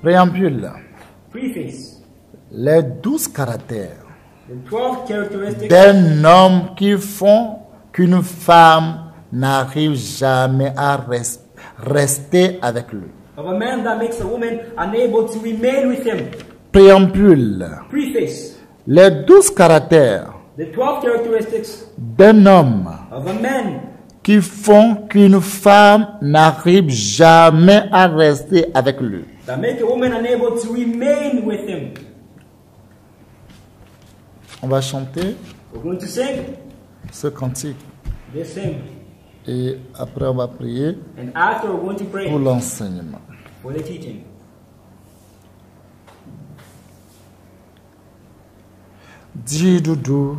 Préambule. Preface. Les 12 caractères The 12 characteristics d'un homme qui font qu'une femme n'arrive jamais à rester avec lui. of a man that makes a woman unable to remain with him. Préambule. Preface. Les 12 caractères The 12 characteristics d'un homme of a man qui font qu'une femme n'arrive jamais à rester avec lui. that make a woman unable to remain with him. On va chanter We're going to sing ce cantique this hymn. et après on va prier And after we're going to pray pour l'enseignement. for the teaching. Didudu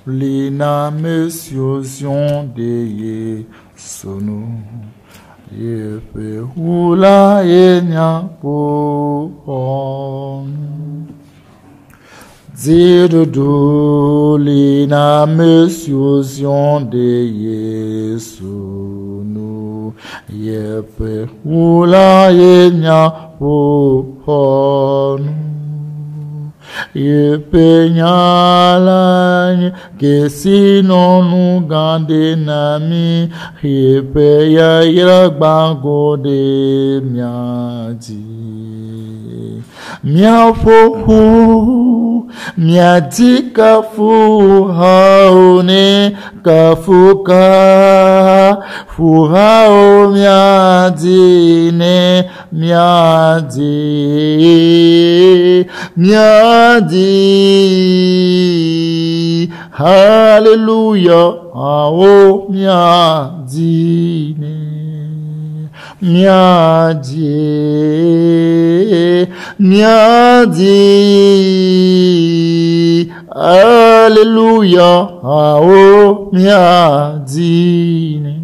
lina mesyozion de Yesunu yepe hula enya pohon. Didudu lina mesyozion de Yesunu yepe hula enya pohon. E peñalanye que si no nugande nami e peya iragbango de miadi miafohu miadi kafu haone kafuka fu hao miadi ne miadi miadi hallelujah oh miadi ne miadi miadi hallelujah oh miadi ne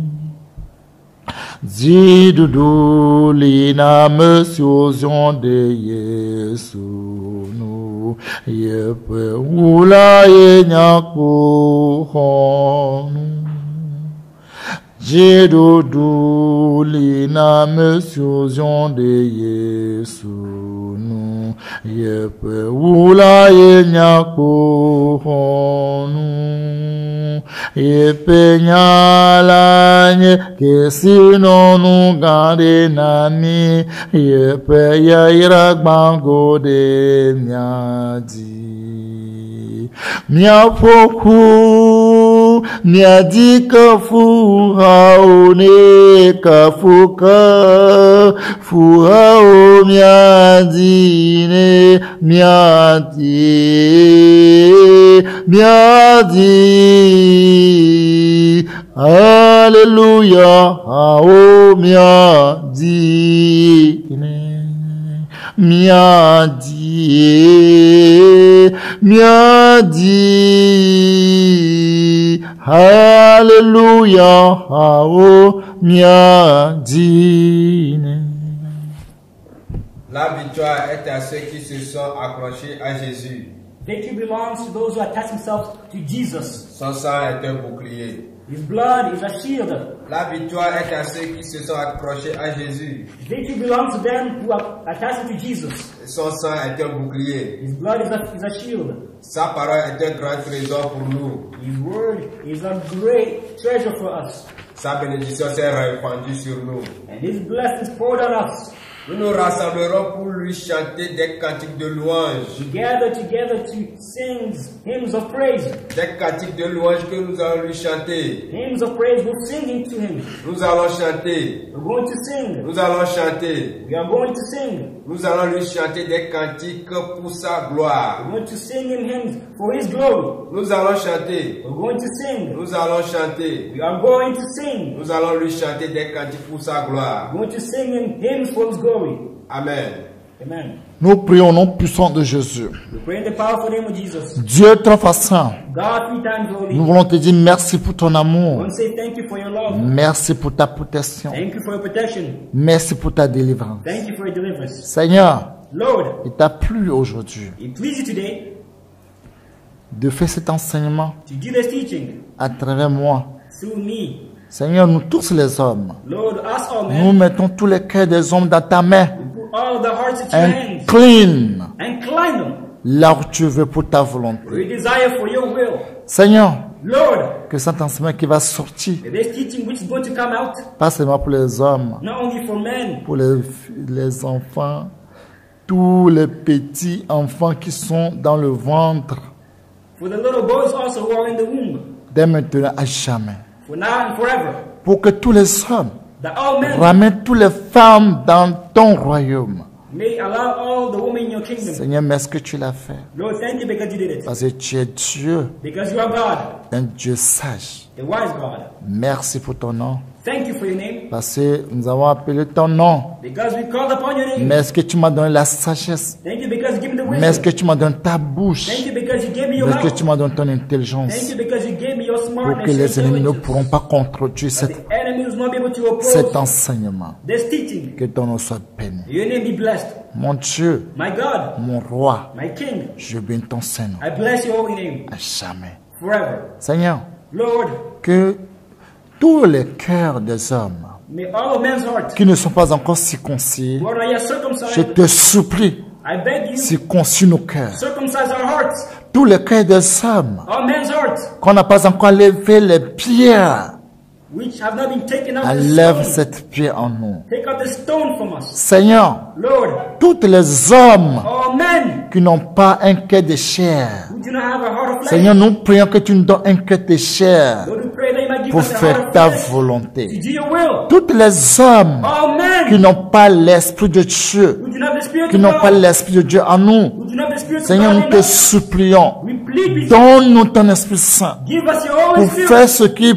Didudu lina mesyozion de Yesunu yepe ula yenyaku honu. Didudu lina mesyozion de Yesunu yepe ula yenyaku honu. Yepe nyalanye kesi nonu gande nami yepe ya iragbango de miadi miafoku miadi kafu haone kafuka fu hao miadi ne miadi miadi Alléluia, oh miadi, miadi, miadi, Alléluia, oh miadi. La victoire est à ceux qui se sont accrochés à Jésus. Victory belongs to those who attach themselves to Jesus. Son sang est un bouclier. His blood is a shield. La victoire est à ceux qui se sont accrochés à Jésus. Victory belongs to them who are attached to Jesus. Son sang est un bouclier. His blood is a shield. Sa parole est un grand trésor pour nous. His word is a great treasure for us. Sa bénédiction s'est répandue sur nous. And his blessings poured on us. Nous nous rassemblerons pour lui chanter des cantiques de louange. We gather together to sing hymns of praise. Des cantiques de louange que nous allons lui chanter. Hymns of praise, we're singing to him. Nous allons chanter. We're going to sing. Nous allons chanter. We are going to sing. Nous allons lui chanter des cantiques pour sa gloire. We're going to sing him hymns for his glory. Nous allons chanter. We're going to sing. Nous allons chanter. We are going to sing. Nous allons lui chanter des cantiques pour sa gloire. We're going to sing him hymns for his glory. Amen. Amen. Nous prions au nom puissant de Jésus. We pray in the powerful name of Jesus. Dieu très saint, God 3 times holy. nous voulons te dire merci pour ton I amour. want to say thank you for your love. Merci pour ta protection. Thank you for your protection. Merci pour ta délivrance. Thank you for your deliverance. Seigneur, Lord, il t'a plu aujourd'hui it pleases you today de faire cet enseignement to do this teaching à travers moi. through me. Seigneur, nous tous les hommes, Lord, us all nous men, mettons tous les cœurs des hommes dans ta main. we put all the hearts at your hands incline and climb them. là où tu veux pour ta For volonté. your desire for your will. Seigneur, Lord, que cet enseignement qui va sortir, this teaching which is going to come out, pas seulement pour les hommes, not only for men, pour les enfants, tous les petits enfants qui sont dans le ventre, for the little boys also who are in the womb, dès maintenant à jamais. for now and forever, Pour que tous les hommes that all men ramènent toutes les femmes dans ton royaume. may allow all the women in your kingdom. Seigneur, merci que tu l'as fait. Lord, thank you because you did it. Parce que tu es Dieu, Because you are God, un Dieu sage. a wise God. Merci pour ton nom. Thank you for your name. Parce que nous avons appelé ton nom. Because we called upon your name. Merci que tu m'as donné la sagesse. Thank you because you gave me the wisdom. Merci que tu m'as donné ta bouche. Thank you because you gave me your Merci que mouth. tu m'as donné ton Thank intelligence. you because you gave me your Pour smartness. que les and ennemis ne intelligence. pourront pas contredire That the enemy will not be able to cet oppose enseignement. this teaching. Que ton nom soit béni. Your name be blessed. Mon Dieu, My God, mon roi, my King, je bénis ton Saint-Nom I bless your holy name à jamais. forever. Seigneur, Lord, que tous les cœurs des hommes may all of men's hearts qui ne sont pas encore circoncis, who are not yet je circumcised, te supplie, I beg you, circoncis nos cœurs. circumcise our hearts, Tous les cœurs des hommes all men's hearts, qu'on n'a pas encore levé les pierres, which have not been taken out the enlève stone. cette pierre en nous. Take out the stone from us. Seigneur, Lord, tous les hommes all men qui n'ont pas un cœur de chair, who do not have a heart of flesh, Seigneur, nous prions que tu nous donnes un cœur de chair Lord, we pray that you might give pour us a heart faire of ta flesh to volonté. do your will. Tous les hommes All qui men n'ont pas l'Esprit de Dieu, who do not have the Spirit qui of n'ont pas God, l'Esprit de Dieu en nous, who do not have the Spirit of Seigneur, God nous in te us, supplions, we plead with you. donne-nous ton Esprit Saint Give us your Holy pour Spirit faire ce qui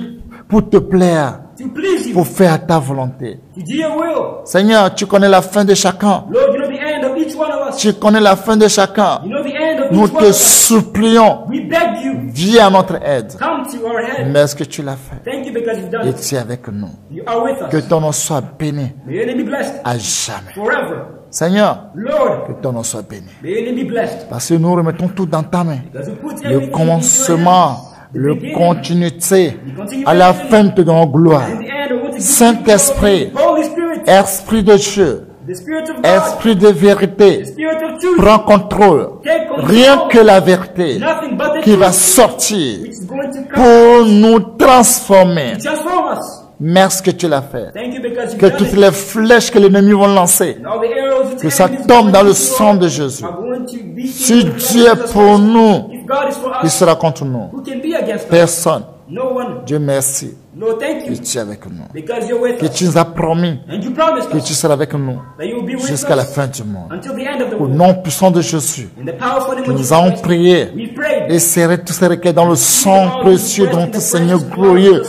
pour te plaire, to please you, pour faire ta volonté. to do your will. Seigneur, tu connais la fin de chacun. Lord, you know the end of each one of us. Tu connais la fin de chacun. You know the end of Nous each one te of us. supplions, We beg you, viens à notre aide. come to our head. Merci que tu l'as fait. Thank you because you've done Et it. tu es avec nous. You are with Que us. ton nom soit béni May your name be blessed à jamais. forever. Seigneur, Lord, que ton nom soit béni. may your name be blessed. Parce que nous remettons tout dans ta main. Because we put Le everything into your commencement, hands. The le beginning, continuité, the continuation, à la fin de ton gloire. and the end, we want to give Saint-Esprit, you the Holy Spirit, Esprit de Dieu, the Spirit of God, Esprit de vérité, the Spirit of truth, prends contrôle. take control. Rien que la vérité Nothing but the qui va truth, sortir which is going to come pour nous transformer. to transform us. Merci que tu l'as fait. Thank you because you've Que done toutes it. les flèches que l'ennemi vont lancer, And all the arrows that que the ça enemy is tombe going dans to le throw sang de Jésus. are going to be Si in the blood of Dieu est Jesus pour Christ. nous, If God is for qui us, sera contre nous? who can be against us? Personne. No one. Dieu merci Lord, thank que you tu es avec nous. because you're with Que us. tu nous as promis And you promised que us tu seras avec nous that you will be with jusqu'à la us fin du monde. until the end of the Au world. nom puissant de Jésus, In the powerful name of nous Jesus avons Christ, prié we prayed. et serré tous ces requêtes dans le sang précieux de notre Seigneur glorieux,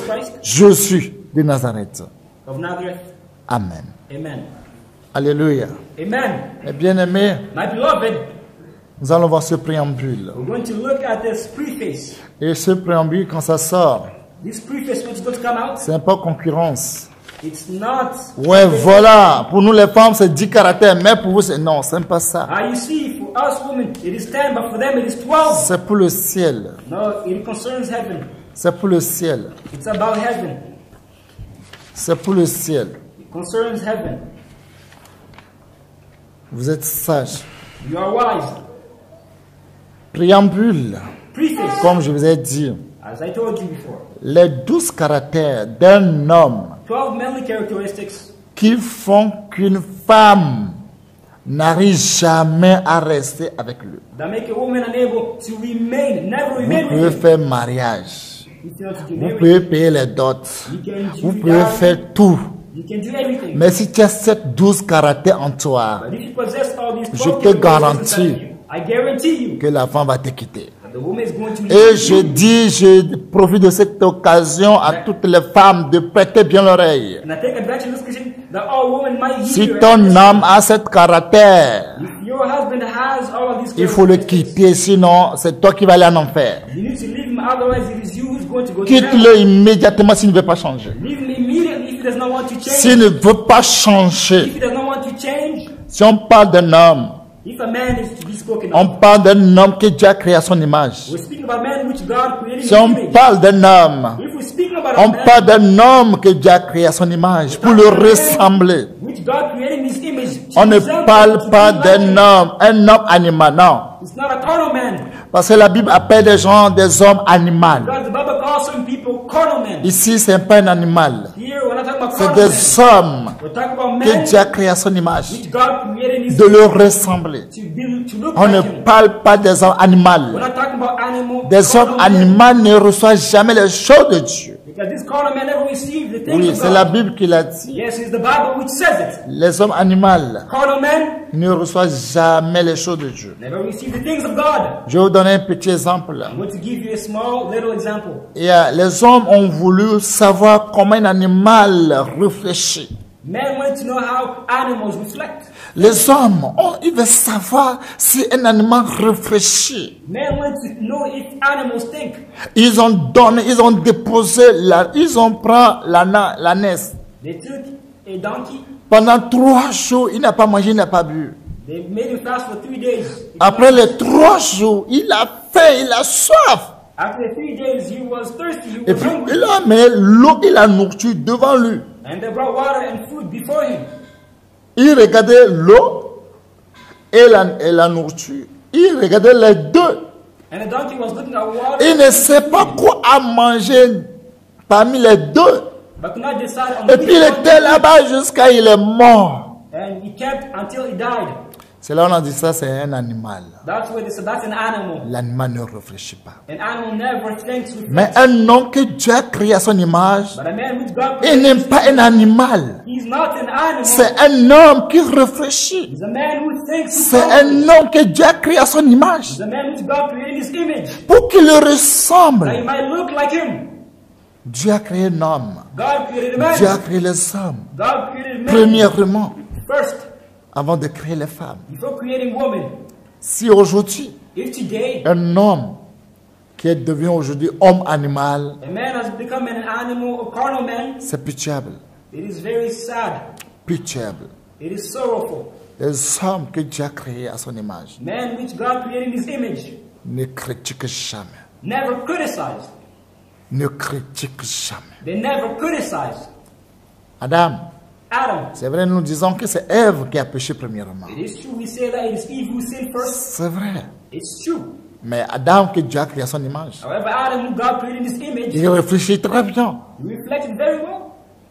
Jésus de Nazareth. Of Nazareth. Amen. Amen. Alléluia. Amen. Mes bien-aimés, My beloved, nous allons voir ce préambule. we're going to look at this preface. Et ce préambule, quand ça sort, This preface which is going to come out, c'est un peu concurrence. it's not. Ouais, voilà. Pour nous les femmes, c'est 10 caractères. Mais pour vous, c'est non, c'est pas ça. You see, for us women, it is 10, but for them it is 12. C'est pour le ciel. No, it concerns heaven. C'est pour le ciel. It's about heaven. C'est pour le ciel. It concerns heaven. Vous êtes sages. You are wise. Préambule, Preface, comme je vous ai dit, as I told you before. les 12 caractères d'un homme 12 manly characteristics qui font qu'une femme n'arrive jamais à rester avec lui. that make a woman unable to remain, never Vous remain pouvez with you. faire mariage. You fail to do Vous marriage. pouvez payer les dots. You can Vous do pouvez that. faire tout. You can do everything. Mais si tu as ces 12 caractères en toi, But if you possess all these Je 12 te characteristics garantis inside you, I guarantee you que la femme va te quitter. that the woman is going to Et leave je you. dis, je profite de cette occasion à toutes les femmes de prêter bien l'oreille. And I take advantage of this question that all women might hear. Si you. ton homme a cette caractère, If your husband has all of these il faut le characteristics, quitter, sinon c'est toi qui vas aller en enfer. you need to leave him, otherwise it is you who's going to go to hell. Quitte-le immédiatement s'il ne veut pas changer. Leave him immediately if he does not want to change. S'il ne veut pas changer, If he does not want to change, si on parle d'un homme, if a man is to be spoken on of, parle d'un homme que Dieu a créé à son image. we're speaking about man which God created Si in on his image. parle d'un homme, If we're speaking about a on man parle d'un homme que Dieu a créé à son image pour le ressembler. which God created in his image On ne parle pas d'un homme animal, non. It's not a carnal man. Parce que la Bible appelle des gens des hommes animaux. Because the Bible calls some people carnal men. Ici, c'est pas un animal. Here, we're not talking about C'est carnal des men. hommes We're talking about que men Dieu a créé à son image. which God created in His De leur ressembler. to look On ne like Him. parle pas des hommes We're animaux. not talking about animal. Des hommes carnal men. animaux ne reçoivent jamais les choses de Dieu. Because this carnal man never received the things Oui, of c'est la God. Bible qui l'a dit. Yes, it's the Bible which says it. Les hommes animaux Carnal men ne reçoivent jamais les choses de Dieu. never receive the things of God. Je vais vous donner un petit exemple. I'm going to give you a small little example. Et, les hommes ont voulu savoir comment un animal réfléchit. Men want to know how animals reflect. Les hommes, ils veulent savoir si un animal réfléchit. Men want to know if animals think. Ils ont déposé, ils ont pris l'ânesse. They took a donkey. Pendant 3 jours, il n'a pas mangé, il n'a pas bu. They made him fast for 3 days. Après les 3 jours, il a faim, il a soif. After 3 days, he was thirsty. He Et was puis, hungry. il a mis l'eau et la nourriture devant lui. And they brought water and food before him. Il regardait l'eau et la nourriture. Il regardait les deux. And the donkey was looking at water. Il ne sait pas quoi à manger parmi les deux. But could not decide on Et which puis il one était là-bas jusqu'à il est mort. And he kept until he died. C'est là on a dit ça, c'est un animal. That's what they said. That's an animal. L'animal ne réfléchit pas. An animal never thinks with Mais un homme que Dieu a créé à son image, But a man which God il created, n'est pas un animal. he's not an animal. C'est un homme qui réfléchit. He's a man who thinks. C'est un homme que Dieu a créé à son image. He's a man which God created in his image. Pour qu'il le That he ressemble. might look like him. Dieu a créé un homme. God created a man. Dieu a créé les hommes. God created man Premièrement, first avant de créer les femmes. before creating woman. Si aujourd'hui, If today un homme qui est devenu aujourd'hui homme animal, a man has become an animal, a carnal man, c'est pitiable. it is very sad. Pitiable. It is sorrowful. Les hommes que Dieu a créés à son image Man which God created in his image ne critiquent jamais. never criticized. Ne critiquent jamais. They never criticized. Adam, Adam. c'est vrai, nous disons que c'est Ève qui a péché premièrement. It is true. We say that it is Eve who sinned first. C'est vrai. It's true. Mais Adam que Dieu a créé à son image, However, Adam, who God created in his image, il réfléchit très bien. he reflected very well.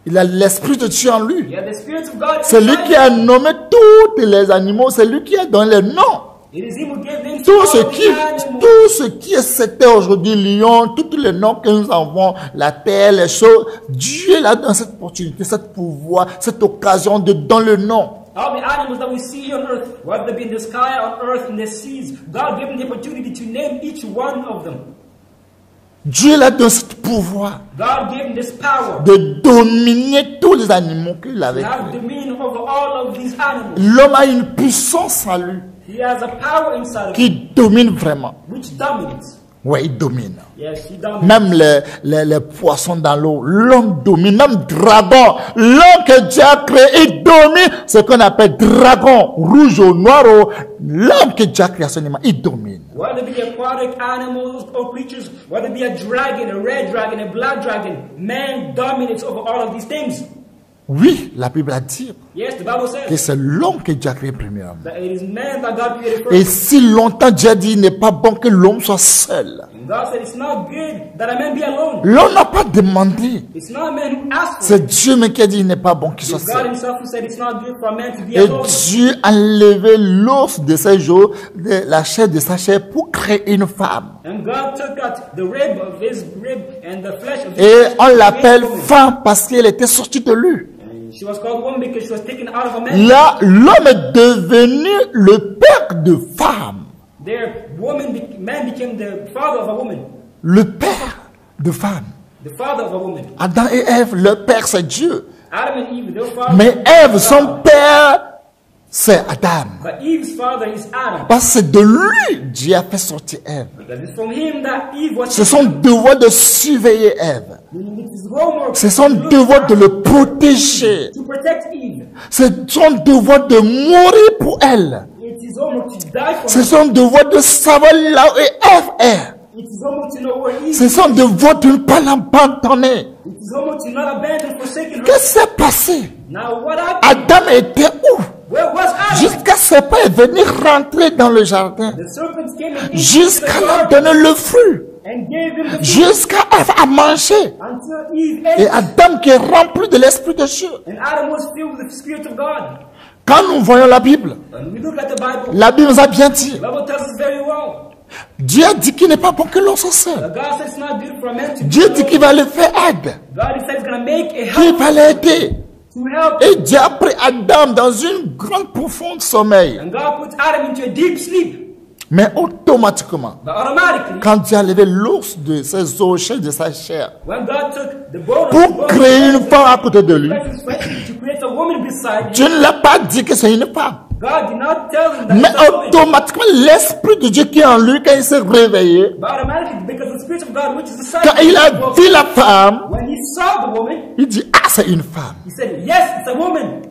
Il a l'esprit de Dieu en lui. He had the Spirit of God. C'est lui qui a nommé tous les animaux, c'est lui qui a donné les noms. It is him who gave names to Tout all ce qui est c'était aujourd'hui lion, tous les noms que nous avons, la terre, les choses, Dieu là dans cette opportunité, cette pouvoir, cette occasion de donner le nom. All the animals that we see here on earth, whether they be in the sky, on earth, in the seas, God gave them the opportunity to name each one of them. Dieu là dans ce pouvoir God gave him this power de dominer tous les animaux qu'il to avait have créés. dominion over all of these animals. L'homme a une puissance en lui He has a power inside of him qui domine vraiment. which dominates. Oui, il domine. Yes, he dominates. Même les poissons dans l'eau, l'homme domine, même dragon, l'homme que Dieu a créé, il domine ce qu'on appelle dragon, rouge ou noir, l'homme que Dieu a créé à son image, il domine. Whether it be aquatic animals or creatures, whether it be a dragon, a red dragon, a black dragon, man dominates over all of these things. Oui, la Bible a dit Yes, the Bible que says c'est l'homme que Dieu a créé premièrement. that it is man that God created Et first. si longtemps Dieu a dit, il n'est pas bon que l'homme soit seul. And God said it's not good that a man be alone. L'homme n'a pas demandé. It's not a man who asked for it. C'est Dieu même qui a dit, il n'est pas bon qu'il soit It's God seul. himself who said it's not good for a man to be Et alone. Dieu a enlevé l'os de ses jours, la chair de sa chair pour créer une femme. And God took out the rib of his rib and the flesh of his Et flesh on to l'appelle create woman. femme parce qu'elle était sortie de lui. And she was called woman because she was taken out of a man. Là, l'homme est devenu le père de femme. There, man became the father of a woman. Le père de femme. The father of a woman. Adam et Ève, leur père c'est Dieu. Adam and Eve, their father. Mais Ève, son père, c'est Adam. But Eve's father is Adam. Parce que c'est de lui Dieu a fait sortir Ève. Because it's from him that Eve was C'est son devoir de surveiller Ève. It is homework C'est son to devoir de le protéger. to protect Eve. C'est son devoir de mourir pour elle. It is homework to die for C'est her. son devoir de savoir là où Ève est. It is homework to know where Eve is. C'est son devoir de ne pas l'abandonner. It is homework to not abandon, forsaken her. Qu'est-ce qui s'est passé? Now what happened? Adam était où? Where Where was Adam? Jusqu'à ce pas est venu rentrer dans le jardin. The serpents came and ate Jusqu'à the leur garden donner le fruit. and gave him the fruit Jusqu'à à manger. until Eve Et ate. Adam qui est rempli de l'Esprit de Dieu. And Adam was filled with the Spirit of God. Quand nous voyons la Bible, And we look at the Bible. la Bible nous a bien dit. The Bible tells us very well. Dieu dit qu'il n'est pas bon que l'on soit seul. That God said it's not good for a man to Dieu be dit qu'il alone. va le faire aide. God said he's going to make a Qu'il help va l'aider. to help. Et Dieu a pris Adam dans une grande profonde sommeil. And God put Adam into a deep sleep. Mais automatiquement, But automatically, quand Dieu a levé l'os de ses os, de sa chair, when God took the bone of pour créer une femme à côté de lui, to create a woman beside him, Dieu ne l'a pas dit que c'est une femme. God did not tell him that Mais it's a woman. automatiquement, l'Esprit de Dieu qui est en lui, quand il s'est réveillé, But automatically, because the Spirit of God, which is the Son, quand il a vu la femme, when he saw the woman, il dit, ah, c'est une femme. he said, yes, it's a woman.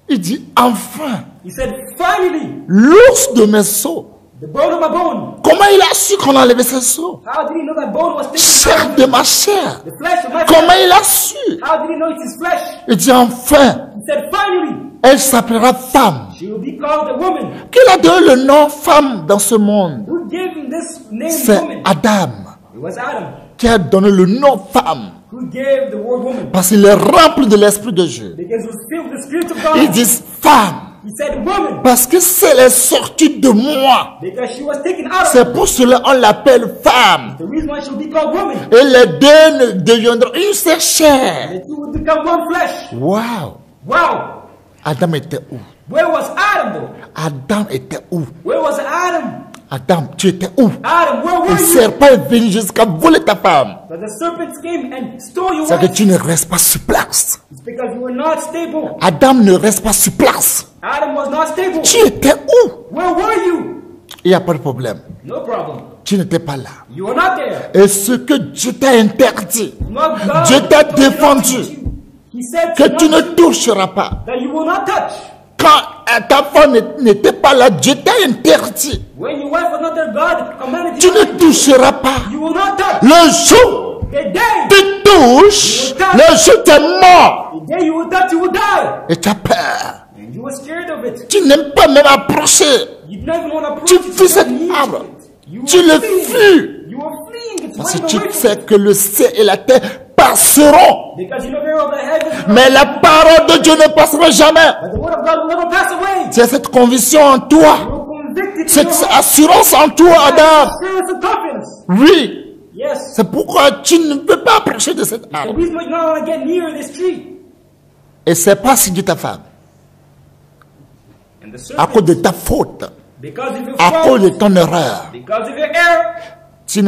Il dit, enfin, He said, finally, l'os de mes os. the bone of my bone. Comment il a su qu'on a enlevé ses os? How did he know that bone was taken Chair out? de ma chair. The flesh of my Comment flesh. il a su? How did he know it's his flesh? Il dit, enfin, He said, finally, elle s'appellera femme. she will be called a woman. Qui a donné le nom femme dans ce monde? Who gave him this name, C'est woman? Adam It was Adam. qui a donné le nom femme. Who gave the word woman? Parce qu'il est rempli de l'Esprit de Dieu. Because he was filled with the Spirit of God. Ils disent femme. He said woman. Parce que c'est est sortie de moi. Because she was taken out of C'est pour cela qu'on l'appelle femme. the reason why she will be called woman. Et les deux deviendront une seule chair. The two will become one flesh. Wow. Wow. Adam était où? Where was Adam though? Adam était où? Where was Adam? Adam, tu étais où? Adam, where were Le you? serpent est venu jusqu'à voler ta femme. But the serpents came and stole your C'est que wife. tu ne restes pas sur place. It's because you were not stable. Adam ne reste pas sur place. Adam was not stable. Tu étais où? Where were you? Il n'y a pas de problème. No problem. Tu n'étais pas là. You were not there. Et ce que Dieu t'a interdit, Not God. Dieu t'a told you not to défendu touch you. He said que tu not ne toucheras pas. that you will not touch. Quand ta femme n'était pas là, Dieu t'a interdit. When your wife was not there, God commanded Tu you. ne toucheras pas. You will not touch. Le jour The day, tu touches, le jour tu es mort. the day you will touch, you will die. Et tu as peur. And you were scared of it. Tu n'aimes pas même approcher. You didn't even want to approach Tu it. fuis cet You didn't arbre. need it. You Tu were le fleeing. fuis. You were fleeing. It's Parce que running tu away from sais it. que le ciel et la terre passeront. Because you know very well the heavens. Mais la parole de Dieu ne passera jamais. But the word of God will never pass away. C'est cette conviction en toi. You're convicted. Cette in your heart. assurance en toi, Adam. Assurance and confidence. Oui. Yes. C'est pourquoi tu ne peux pas approcher de cette The arbre. reason why you don't want to get near this tree. Et c'est pas si de ta femme. And the À serpent, cause de ta faute. because of your À cause de fault, ton erreur. because of your error, Tu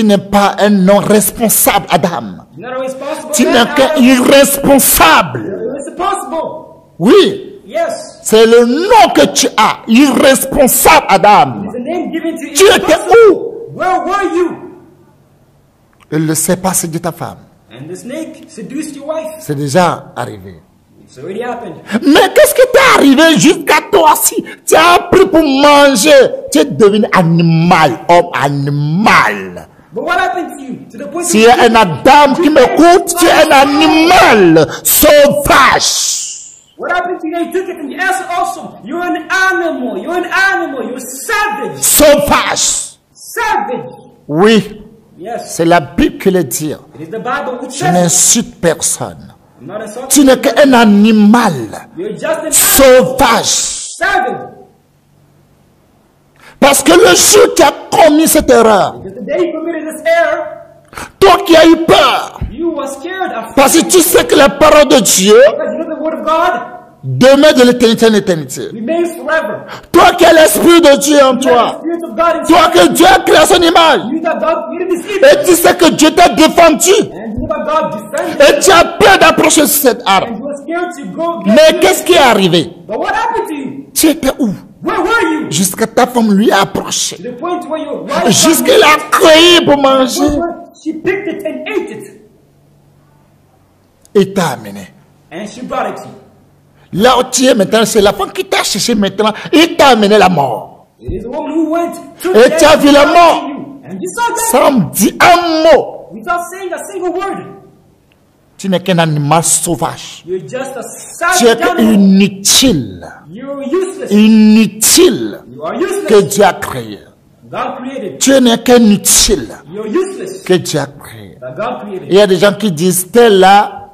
n'es pas un non responsable, Adam. you're not a responsible Tu man. n'es qu'un Adam. irresponsable. You're responsible. Oui. Yes. C'est le nom que tu as. Irresponsable, Adam. It's a name given to you. Tu étais où? Where were you? Il ne sait pas si de ta femme. And the snake seduced your wife. C'est déjà arrivé. It's already happened. Mais qu'est-ce qui t'est arrivé jusqu'à toi si tu as appris pour manger? Tu es devenu animal, homme animal. But what happened to you? To the point Si y a un Adam qui m'écoute, tu es un animal sauvage. What happened to you? You took it and you answered also. You're an animal. You're an animal. You're savage. Sauvage. Savage. Oui, Yes. c'est la Bible qui le dit. It is the Bible which Tu says it. n'insultes personne. I'm not insulting. Tu n'es qu'un animal You're just an animal. sauvage. Savage. Parce que le jour où tu as commis cette erreur, Because the day you committed this error, toi qui as eu peur, you were scared of parce que tu sais que la parole de Dieu because you know the word of God demeure de l'éternité en éternité. remains forever. Toi qui as l'Esprit de Dieu en You have the toi, Spirit of God in toi que Dieu a créé à son image, you that God created this image. et tu sais que Dieu t'a défendu, And you that God defended et tu as peur d'approcher sur cette arbre. and you were scared to go get Mais to qu'est-ce it. qui est arrivé? But what happened to you? Tu étais où? Where were you? Jusqu'à ta femme lui a approché. To the point where your wife Jusqu'à la cueilli pour manger she picked it and ate it. et t'a amené. And she brought it to you. Là où tu es maintenant, c'est la femme qui t'a cherché maintenant et t'a amené la mort. It is the woman who went to Et tu as vu la and mort. you. And you saw that Sans me dire un mot. without saying a single word. Tu n'es qu'un animal sauvage. You're just a Tu es savage animal. inutile. You're useless. Inutile You are que useless. Dieu a créé. God created. Tu n'es qu'un utile You're useless. que Dieu a créé. That God created. Il y a des gens qui disent, tel là,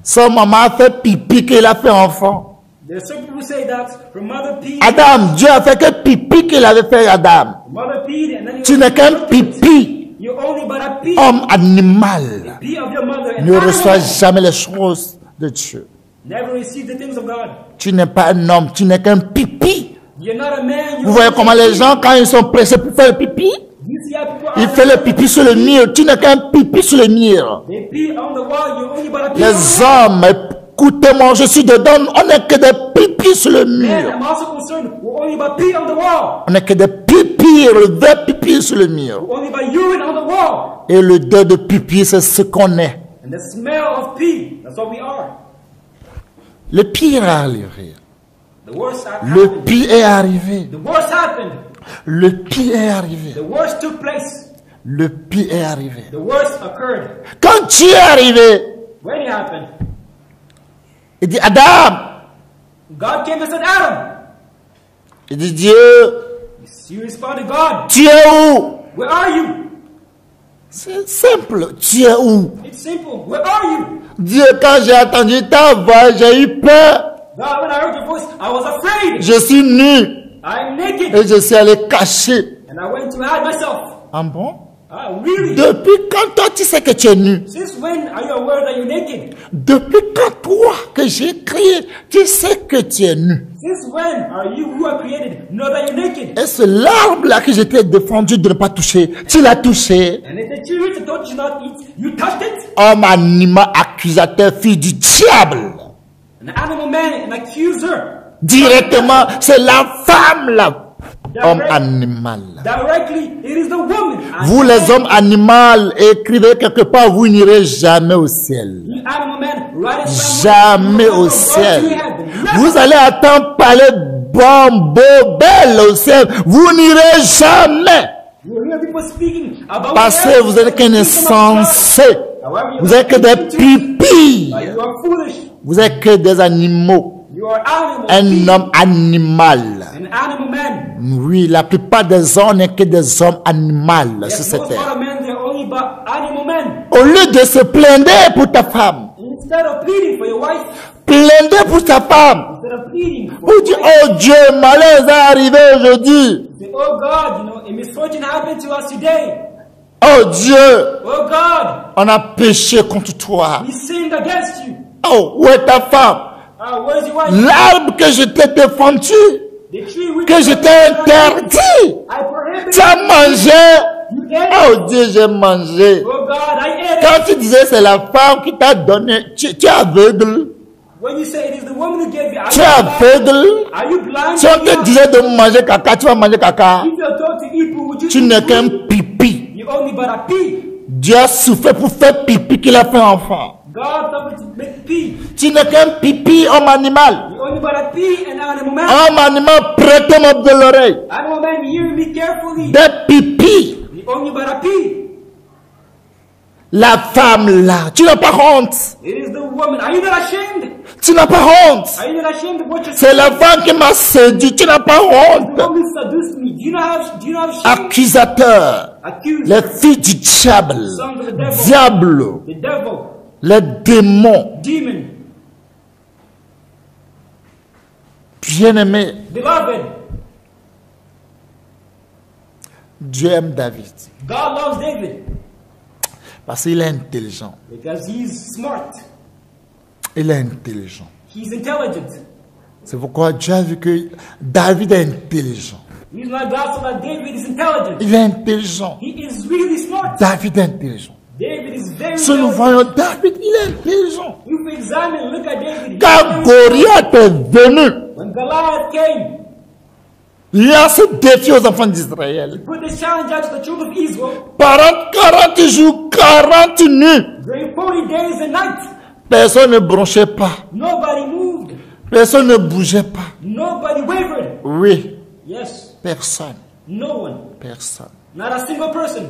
son maman a fait pipi qu'il a fait enfant. There's some people who say that from mother peed. Adam, Dieu a fait que pipi qu'il avait fait Adam. Mother peed and then you Tu n'es qu'un pipi, You're only but a pee. homme animal. Pee of your mother and Ne animal. reçois jamais les choses de Dieu. Never receive the things of God. Tu n'es pas un homme, tu n'es qu'un pipi. You're not a man. Vous voyez comment les gens, quand ils sont pressés pour faire le pipi, You see how people ils are. font le pipi sur le mur. Tu n'es qu'un pipi sur le mur. They pee on the wall. You're only but a pee. Les hommes, écoutez-moi, je suis dedans, on n'est que des pipis sur le Man, mur. I'm also concerned. We're only but pee on the wall. On n'est que des pipis, le vrai pipi sur le mur. We're only but urine on the wall. Et le deuil de pipi, c'est ce qu'on est. And the smell of pee. That's what we are. Le pire est arrivé. The worst Le happened. pire est arrivé. The worst happened. Le pire est arrivé. The worst took place. Le pire est arrivé. The worst occurred. Quand Dieu est arrivé, When it happened, il dit Adam. God came and said, Adam. Il dit Dieu, You responded, God. tu es où? Where are you? C'est simple. Tu es où? It's simple. Where are you? Dieu, quand j'ai entendu ta voix, j'ai eu peur. God, when I heard your voice, I was afraid. Je suis nu I'm naked. et je suis allé cacher. And I went to hide myself. Ah bon? Ah, really? Depuis quand toi tu sais que tu es nu? Since when are you aware that you're naked? Depuis quand toi que j'ai créé, tu sais que tu es nu? Since when are you who are created know that you're naked? Et ce l'arbre là que j'étais défendu de ne pas toucher, tu l'as touché. And if the tree which I told you not eat, you touched it? Homme animal accusateur, fille du diable. An animal man, an accuser. Directement, c'est la femme là. Homme animal. Directly, it is the woman. Vous les hommes animaux, écrivez quelque part, vous n'irez jamais au ciel. You animal man, write it Jamais au ciel. Vous allez attendre parler bon, beau, belle au ciel. Vous n'irez jamais. You hear people speaking about Parce que vous êtes qu'un insensé. Vous êtes que des pipis. You are foolish. Vous êtes que des animaux. You are animal. Un homme animal. An animal man. Oui, la plupart des hommes n'est que des hommes animaux sur Yes, cette most terre. other men, they're only but animal men. Au lieu de se plaindre pour ta femme, Instead of pleading for your wife, plaindre pour ta femme. instead of pleading for Vous your dites, wife, oh Dieu, malheur est arrivé aujourd'hui. say, oh God, you know, a misfortune happened to us today. Oh Dieu, Oh God, on a péché contre toi. we sinned against you. Oh, où est ta femme? Where's your wife? L'arbre que je t'ai défendu, The tree which que je t'ai interdit. I prohibited. Tu as mangé. You ate. Oh Dieu, j'ai mangé. Oh God, I ate it. Quand tu disais c'est la femme qui t'a donné, tu es aveugle. When you say it is the woman who gave you, Tu es aveugle. are you blind? Si on te disait de manger caca, tu vas manger caca. If you're told to eat food, would you Tu eat n'es food? qu'un pipi. You only but a pea. Dieu a souffert pour faire pipi qu'il a fait enfant. God suffered to make pea. Tu n'es qu'un pipi, homme animal. You only but a pea and animal man. Homme animal, prêtez-moi de l'oreille. Animal man, hear me carefully. Des pipis. You only but a pea. La femme là, tu n'as pas honte. It is the woman. Are you not ashamed? Tu n'as pas honte. Are you not ashamed of what you're C'est saying? la femme qui m'a séduit. Tu n'as pas The honte. woman seduced me. Do you not have shame? Accusateur. Accused. Les filles du diable. Sons of the devil. Diable. The devil. Les démons. Demon. Bien-aimé, Beloved. Dieu aime David. God loves David Parce qu'il est intelligent. because he's smart. Il est intelligent. He's intelligent. C'est pourquoi Dieu a vu que David est intelligent. He's not God so that David is intelligent. Il est intelligent. He is really smart. David est intelligent. David is very Si nous intelligent. voyons David, il est intelligent. If you examine, look at David. Quand Goliath est venu, When Goliath came, il y a ce défi aux enfants d'Israël. put this challenge out to the children of Israel. Pendant 40 jours, 40 nuits, During 40 days and nights, personne ne bronchait pas. nobody moved. Personne ne bougeait pas. Nobody wavered. Oui, Yes, personne. no one. Personne. Not a single person.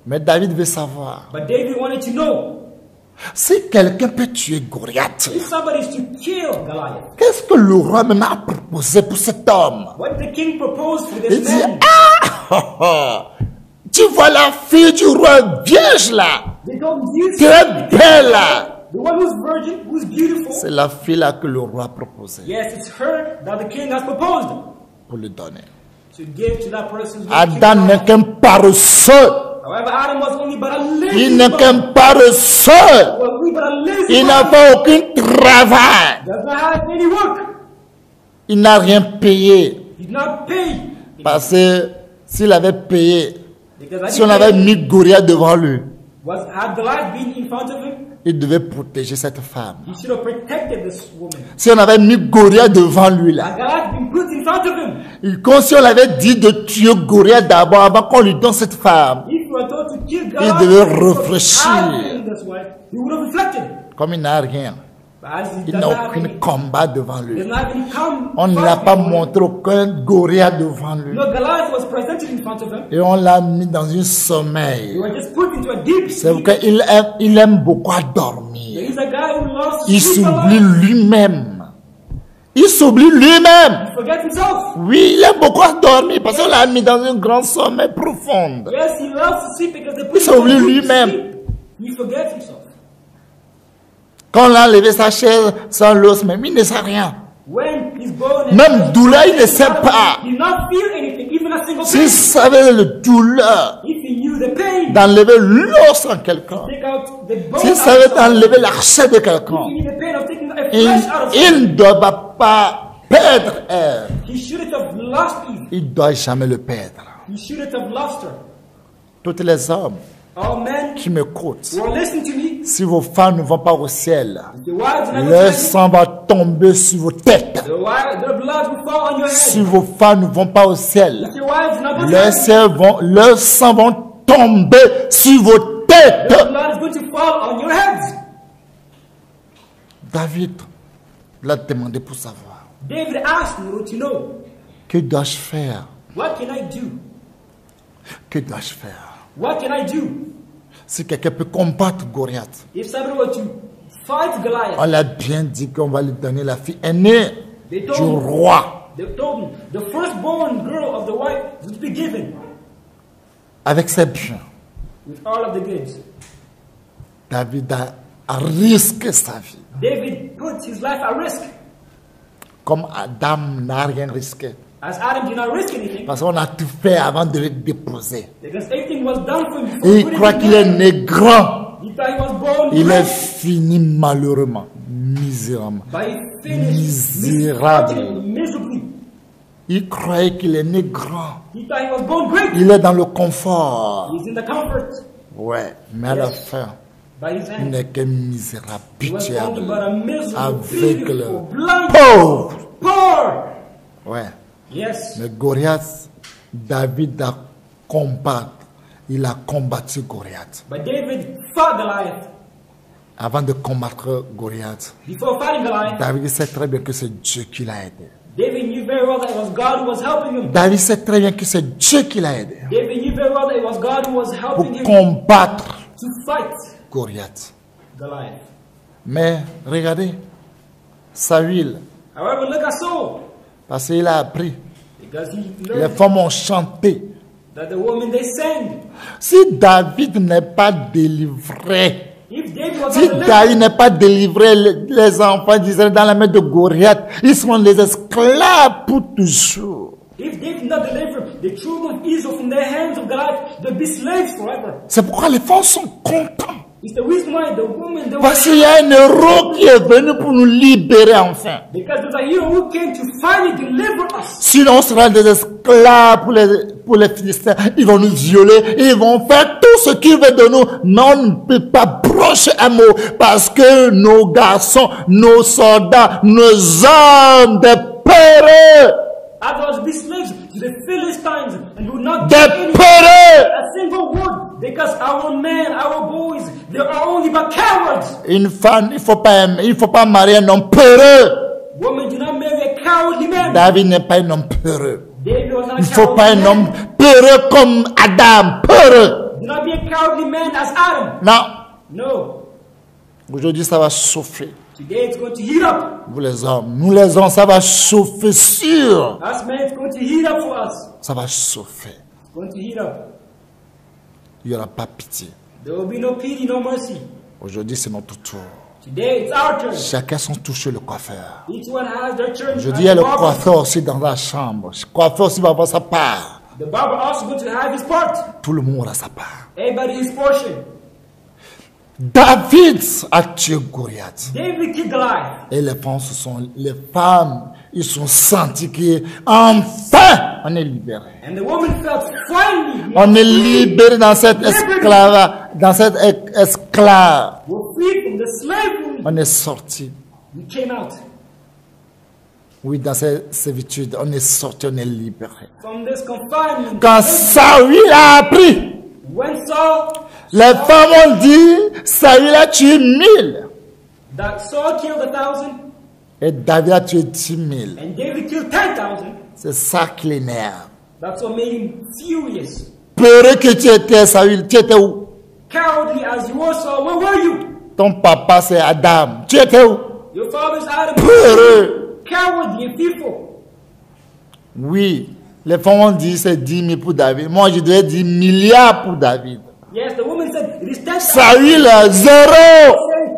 Mais David veut savoir, But David wanted to know, Si quelqu'un peut tuer Goliath, If somebody is to kill Goliath, qu'est-ce que le roi même a proposé pour cet homme? what the king proposed for Il this dit, man, tu vois la fille du roi vierge là, they told him, "You qui est belle là. the one who's virgin, who's beautiful." C'est la fille là que le roi a proposé Yes, it's her that the king has proposed pour lui donner. to give to that person. who's Adam king. n'est qu'un paresseux. However, Adam was only but a lazy Il n'est man. qu'un paresseux. Was only but a lazy Il n'a man. fait aucun travail. Does not have any work. Il n'a rien payé. Did not pay. Parce que s'il avait payé, Because si on avait mis Goliath devant lui, had Goliath been in front of him, il devait protéger cette femme. he should have protected this woman. Si on avait mis Goliath devant lui là, Had Goliath been put in front of him, comme si on l'avait dit de tuer Goliath d'abord avant qu'on lui donne cette femme. if you were told to kill Goliath, devait before réfléchir. having this wife, he would have reflected. Comme il n'a rien, But as he il does n'a not have aucun any, combat devant does lui. not have any On ne l'a fight pas before him. montré aucun Goliath devant lui. No, Goliath was presented in front of him. Et on l'a mis dans un They sommeil. were just put into a deep C'est sleep. pourquoi il aime beaucoup à dormir. He's a guy who loves Il sleep a s'oublie lot. lui-même. Il s'oublie lui-même. He forgets himself. Oui, il aime beaucoup à dormir parce qu'on l'a mis dans un grand sommeil profond. Yes, he loves to sleep because they Il put him s'oublie in a deep lui-même. sleep. He forgets himself. Quand on a enlevé sa chaise sans l'os, même il ne sait rien. When he's born and Même douleur, il ne sait pas. he did not feel anything, even a single S'il pain. savait le douleur If he knew the pain, d'enlever l'os en quelqu'un, take out the bone s'il out savait of someone, enlever la chair de quelqu'un, if he knew the pain of taking a il, flesh out of il someone, ne doit pas perdre Ève. he shouldn't have lost Eve. Il ne doit jamais le perdre. He shouldn't have lost her. Tous les hommes All men qui m'écoutent, who are listening to me, si vos femmes ne vont pas au ciel, the wives are not le going to sang va tomber sur vos têtes. the blood will fall on your Si head. vos femmes ne vont pas au ciel, If your wives are not going le sang va tomber sur vos the têtes. blood is going to fall on your heads. David l'a demandé pour savoir. David asked me to know, Que dois-je faire? what can I do? Que dois-je faire? What can I do? Si quelqu'un peut combattre Goliath, If somebody were to fight Goliath, on l'a bien dit qu'on va lui donner la fille aînée they du told him, roi the firstborn girl of the wife would be given avec ses biens. with all of the goods. David a risqué sa vie. David put his life at risk, Comme Adam n'a rien risqué. as Adam did not risk anything, Parce qu'on a tout fait avant de le déposer. because everything was done for him before Et il putting croit him qu'il est there. né grand. He thought he was born Il est great, fini malheureusement, misérablement. but he finished Misérable. miserably. Il croyait qu'il est né grand. He thought he was born great. Il est dans le confort. He's in the comfort, Ouais, mais à la fin, but his il hand n'est qu'un misérable, he was only pitiable, but a miserable, aveugle, beautiful, blind, pauvre. poor. Ouais, Yes, mais Goliath, David a combattu. Il a combattu Goliath. but David fought Goliath. Avant de combattre Goliath, Before fighting Goliath, David sait très bien que c'est Dieu qui l'a aidé. David knew very well that it was God who was helping him. David sait très bien que c'est Dieu qui l'a aidé David knew very well that it was God who was pour helping him combattre to fight Goliath. Goliath. Mais regardez, Saül, However, look at Saul, parce qu'il a appris, because he les learned femmes ont chanté. that the woman they sang. Si David n'est pas délivré, If David was si not delivered, David n'est pas délivré, les enfants d'Israël dans la main de Goliath, ils seront des esclaves pour toujours. if David did not deliver the children of Israel from the hands of Goliath, they'll be slaves forever. C'est pourquoi les femmes sont contents. It's the reason why the woman they Parce were, qu'il y a un héros qui est venu pour nous libérer enfin. because there's a hero who came to finally deliver us. Sinon, on sera des esclaves pour les Philistins. Ils vont nous violer. Ils vont faire tout ce qu'ils veulent de nous. Mais on ne peut pas brocher un mot. Parce que nos garçons, nos soldats, nos hommes, des peureux, Others be slaves to the Philistines and would not des give any peureux. a single word, because our men, our boys, they are only but cowards. Une femme, il faut pas marier un homme peureux. Women do not marry a cowardly man. David n'est pas un homme peureux. David was not Il a ne faut pas cowardly un homme man. peureux comme Adam, peureux. Do not be a cowardly man as Adam. Non. No. Aujourd'hui, ça va chauffer. Today it's going to heat up. Vous les hommes, nous les hommes, ça va chauffer sûr. Us men, it's going to heat up for us. Ça va chauffer. It's going to heat up. Il n'y aura pas pitié. There will be no pity, no mercy. Aujourd'hui, c'est notre tour. Today it's our turn. Chacun son touché le coiffeur. Each one has their turn. Je dis, il y a le coiffeur aussi dans la chambre. Le coiffeur aussi va avoir sa part. The barber also going to have his part. Tout le monde a sa part. Everybody his portion. David a tué Goliath. David killed Goliath. Et les femmes, ils sont sentis qu'enfin, on est libéré. And the woman felt finally On est libéré dans cette esclave, we're free from the slavery. On est sorti. We came out Oui, dans cette servitude, on est sorti, on est libéré. from this confinement. Quand Saül a appris, When Saul, les femmes ont dit, Saül a tué 1000. that Saul killed 1,000 Et David a tué 10 000. and David killed 10,000, C'est ça qui l'énerve. that's what made him furious. Peureux que tu étais, Saül, tu étais où? Cowardly as you were, Saul, where were you? Ton papa, c'est Adam. Tu étais où? Your father's Adam. Peureux. Cowardly and fearful. Oui, les femmes ont dit c'est 10 000 pour David. Moi, je devais dire milliards pour David. Yes, the woman said it is 10,000. Saül, zéro.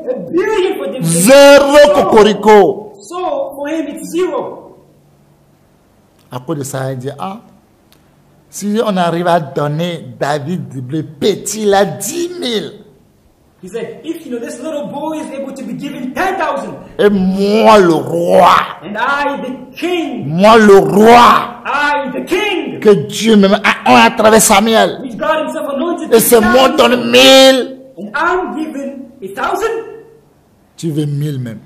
A billion for David. Zéro cocorico. So for him it's 0. À cause de ça, il dit, ah, si on arrive à donner David, le petit, là, 10 000. He said, if this little boy is able to be given 10,000, Et moi, le roi. and I, the king, Moi, le roi. I, the king, Que Dieu me met à travers Samuel. which God himself anointed, Et c'est moi qui donne 1000. and I'm given 1,000. Tu veux 1000 même.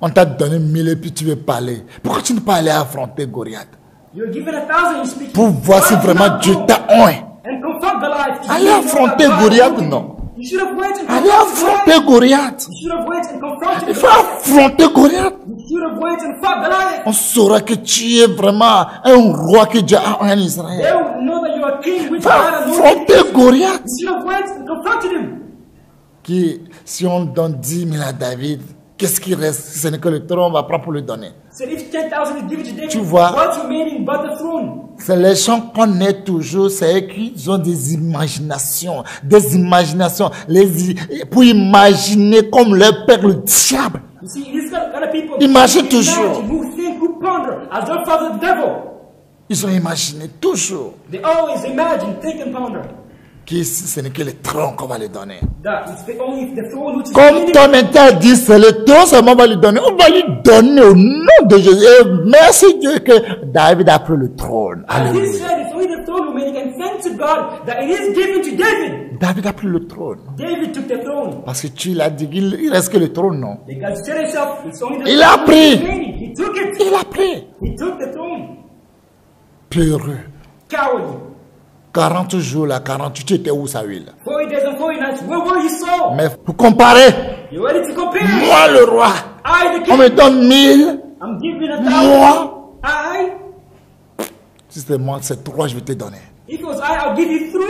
On t'a donné 1000 et puis tu veux parler. Pourquoi tu ne peux pas aller affronter Goliath? You're given 1,000, you speak. Pour voir si Why vraiment not Dieu go t'a oint. and confront Goliath? Allez affronter Goliath, non. You should have went and Allez confronted affronter Goliath. You should have went and confronted Il faut Goliath. affronter Goliath. You should have went and fought Goliath. On saura que tu es vraiment un roi que Dieu a en Israël. They will know that you are king, which Il faut God anointed. affronter Goliath. You should have went and confronted him. Qui, si on donne 10 000 à David, qu'est-ce qui reste? Ce n'est que le trône, on va prendre pour le donner. Said if 10,000 is given to David, Tu vois. what's remaining but the throne? C'est les gens qu'on est toujours, c'est qu'ils ont des imaginations. Des imaginations. Pour imaginer comme leur père le diable. You see, these kind of people Imagine who toujours. imagine, who think, who ponder as their father the devil. Ils ont imaginé toujours They always imagine, think and ponder. que ce n'est que le trône qu'on va lui donner. That it's the only the throne which is Comme remaining. ton métier a dit, c'est le trône seulement qu'on va lui donner. On va lui donner au nom de Jésus. Et merci Dieu que David a pris le trône. As he Alléluia. said, it's only the throne remaining, and thanks to God that it is given to David. David a pris le trône. David took the throne. Parce que tu l'as dit, il reste que le trône, non? Because he said himself, it's only the Il a throne pris. remaining. He took it. Il a pris. He took the throne. Peureux. Cowardly. 40 jours là, 48, tu étais où, Saül? 40 days and 40 nights. Where were you, Saul? Mais pour comparer, You ready to compare? moi le roi, I, the on king, me donne 1000. I'm giving Moi. 1,000. I, Si c'est moi, c'est 3, je vais te donner. if it was I'll give you 3.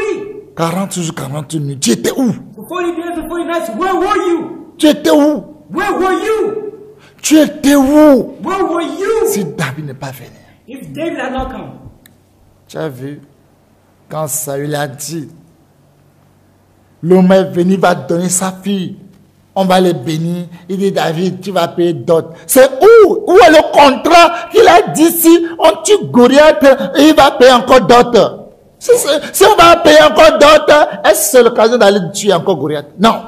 40 jours, 40 nuits, tu étais où? For 40 days and 40 nights, where were you? Tu étais où? Where were you? Tu étais où? Where were you? Si David n'est pas venu. If David had not come. Tu as vu, quand Saül a dit, l'homme est venu, va donner sa fille, on va les bénir. Il dit, David, tu vas payer dot. C'est où? Où est le contrat qu'il a dit si on tue Goliath, il va payer encore dot? Si on va payer encore dot, est-ce que c'est l'occasion d'aller tuer encore Goliath? Non.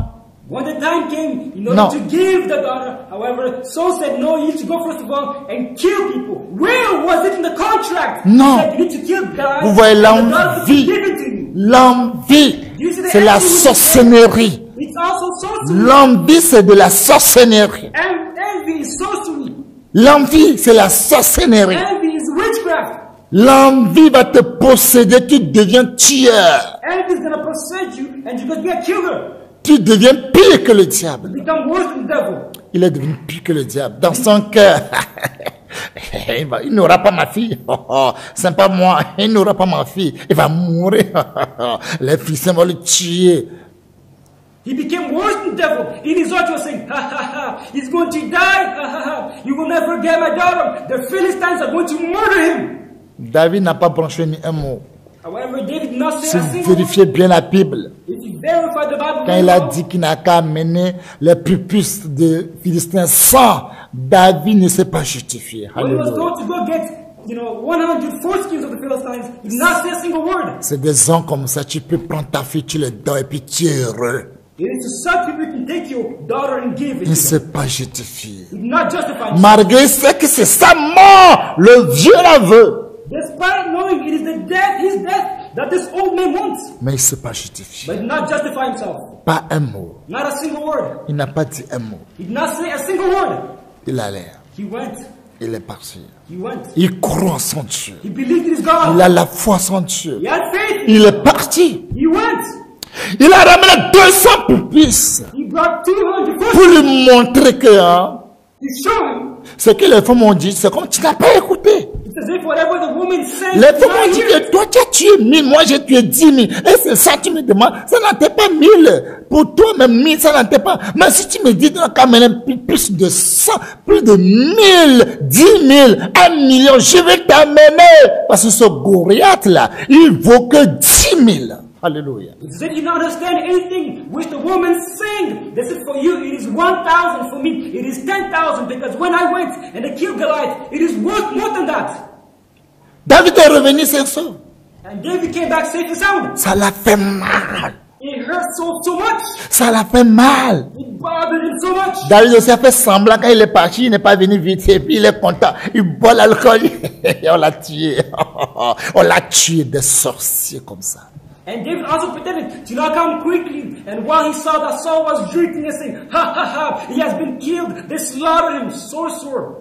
When the time came, in order No. to give the daughter, however, Saul said, no, you need to go first of all and kill people. Where was it in the contract? No. He said, you need to kill guys. Vous voyez and the daughter to be l'envie. given to you. L'envie, You see the c'est la envy? sorcellerie. It's also sorcery. L'envie, c'est de la sorcellerie. Envy is sorcery. L'envie, c'est la sorcellerie. Envy is witchcraft. L'envie va te posséder, tu deviens tueur. Envy is going to possess you and you're going to be a killer. Tu deviens pire que le diable. Become worse than the devil. Il est devenu pire que le diable. Dans son cœur, il n'aura pas ma fille. C'est pas moi. Il n'aura pas ma fille. Il va mourir. Les fils vont le tuer. He became worse than the devil. In his heart he was saying, ha ha ha, he's going to die, ha ha ha. You will never get my daughter. The Philistines are going to murder him. David n'a pas branché ni un mot. However, David did not Si say a vous single word. vérifiez bien la Bible, If you verify the Bible, quand il a dit qu'il n'a qu'à amener les prépuces de Philistins sans, David ne s'est pas justifié. when he was Alléluia. told to go get, 100 foreskins of the Philistines, he did not say a single word. C'est des gens comme ça, tu peux prendre ta fille, tu le donnes et puis tu es heureux. It is to such people you can take your daughter and give it Il ne to them. s'est pas justifié. He did not justify himself. Malgré ce que c'est sa mort, le vieux la veut. Despite knowing it is his death that this old man wants. Mais il ne s'est pas justifié. But he did not justify himself. Pas un mot. Not a single word. Il n'a pas dit un mot. He did not say a single word. Il allait. He went. Il est parti. He went. Il croit en son Dieu. He believed in his God. Il a la foi en son Dieu. He had faith. Il est parti. He went. Il a ramené 200 prépuces He brought 200 pour foreskins lui montrer que to show him. ce que les femmes ont dit, c'est comme tu n'as pas écouté. It's as if whatever the woman said, Les he femmes did ont not dit hear. que toi tu as tué 1000, moi j'ai tué 10 000. Et c'est ça tu me demandes, ça n'en était pas 1000. Pour toi même 1000, ça n'en était pas. Mais si tu me dis qu'on a amené plus de 100, plus de 1000, 10 000, 1 million, je vais t'amener. Parce que ce Goliath là, il vaut que 10 000. Alléluia. It's as if you don't understand anything which the woman sang. They said, for you it is 1,000, for me it is 10,000, because when I went and I killed Goliath, it is worth more than that. David est revenu sain sauf. And David came back safe and sound. Ça l'a fait mal. It hurt so much. Ça l'a fait mal. It bothered him so much. David aussi a fait semblant quand il est parti, il n'est pas venu vite et puis il est content. Il boit l'alcool. On l'a tué. On l'a tué des sorciers comme ça. And David also pretended to not come quickly. And while he saw that Saul was drinking and saying, ha ha ha, he has been killed. They slaughtered him, sorcerer.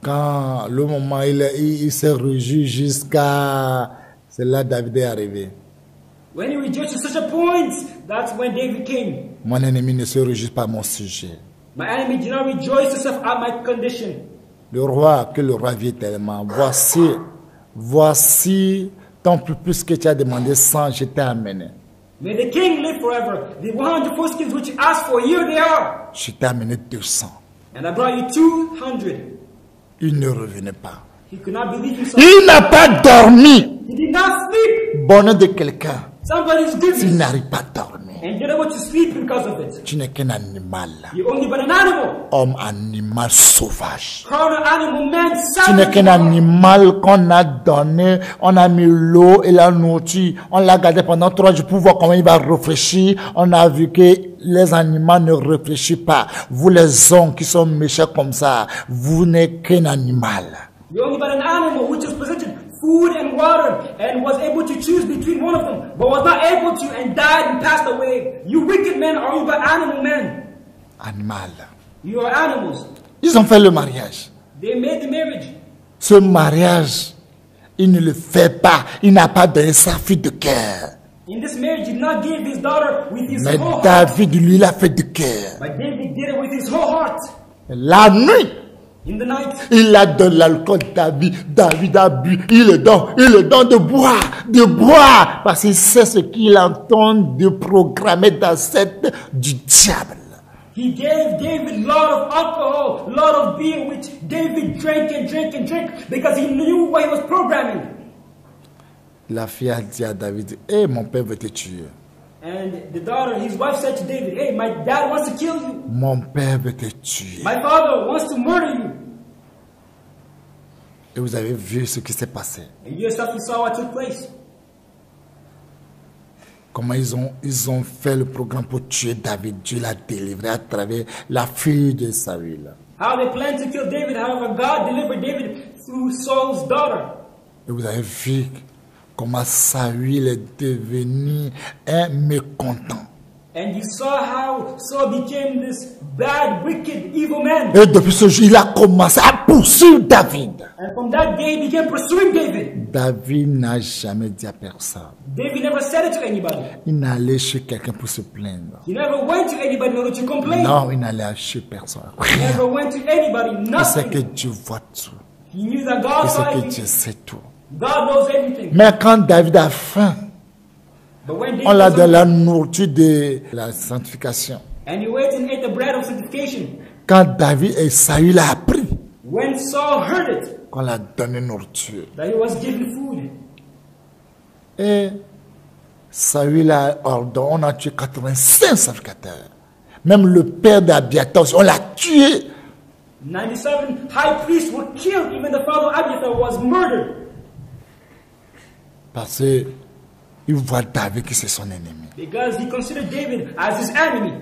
Quand le moment il s'est réjoui jusqu'à... C'est là David est arrivé. When he rejoiced to such a point, that's when David came. Mon ennemi ne se réjouit pas à mon sujet. My enemy did not rejoice himself at my condition. Le roi, que le roi vit tellement. Voici ton plus que tu as demandé 100, je t'ai amené. May the king live forever. The 100 foreskins which you asked for, here they are. Je t'ai amené 200. And I brought you 200. Il ne revenait pas. He could not believe himself. Il n'a pas dormi. He did not sleep. Bonheur de quelqu'un. Somebody's Tu goodness. n'arrives pas à dormir. And you're able to sleep because of it. Tu n'es qu'un animal. You're only but an animal. Homme animal sauvage. Carnal animal, man, Tu n'es qu'un savage. animal qu'on a donné, on a mis l'eau et la nourriture, on l'a gardé pendant 3 jours pour voir comment il va réfléchir. On a vu que les animaux ne réfléchissent pas. Vous les hommes qui sont méchants comme ça, vous n'êtes qu'un animal. You're only but an animal which is presented food and water and was able to choose between one of them, but was not able to and died and passed away. You wicked men are only but animal men. Animal. You are animals. Ils ont fait le mariage. They made the marriage. Ce mariage, il ne le fait pas. Il n'a pas donné sa fille de cœur. In this marriage, he did not give his daughter with his Mais whole heart, David, lui, l'a fait de cœur. but David did it with his whole heart. La nuit, In the night, il a de l'alcool, David a bu, il le donne de boire, parce qu'il sait ce qu'il entend de programmer dans cette du diable. he gave David a lot of alcohol, a lot of beer, which David drank and drank and drank because he knew what he was programming. La fille a dit à David, eh, mon père veut te tuer. And the daughter, his wife said to David, hey, my dad wants to kill you. Mon père veut te tuer. My father wants to murder you. Et vous avez vu ce qui s'est passé. And you yourself saw what took place. Comment ils ont fait le programme pour tuer David. Dieu l'a délivré à travers la fille de Saül. How they planned to kill David, however, God delivered David through Saul's daughter. Et vous avez vu comment Saül est devenu un mécontent. And you saw how Saul became this bad, wicked, evil man. Et depuis ce jour, il a commencé à poursuivre David. And from that day, he began pursuing David. David n'a jamais dit à personne. David never said it to anybody. Il n'allait chez quelqu'un pour se plaindre. He never went to anybody in order to complain. Non, il n'allait chez personne. He never went to anybody, Il sait que nothing. Dieu voit tout. He knew that Il God saw sait que everything. Dieu sait tout. God knows everything. Mais quand David a faim, But when On l'a David de was la nourriture de la sanctification. and he went and ate the bread of sanctification, Quand David et Saül a appris when Saul heard it, qu'on l'a donné nourriture. that he was given food, Et Saül a ordonné, on a tué 85 sacrificateurs. Même le père d'Abiathar, on l'a tué. 97 high priests were killed. Even the father of Abiathar was murdered. Parce qu'il voit David qui c'est son ennemi. Because he considered David as his enemy.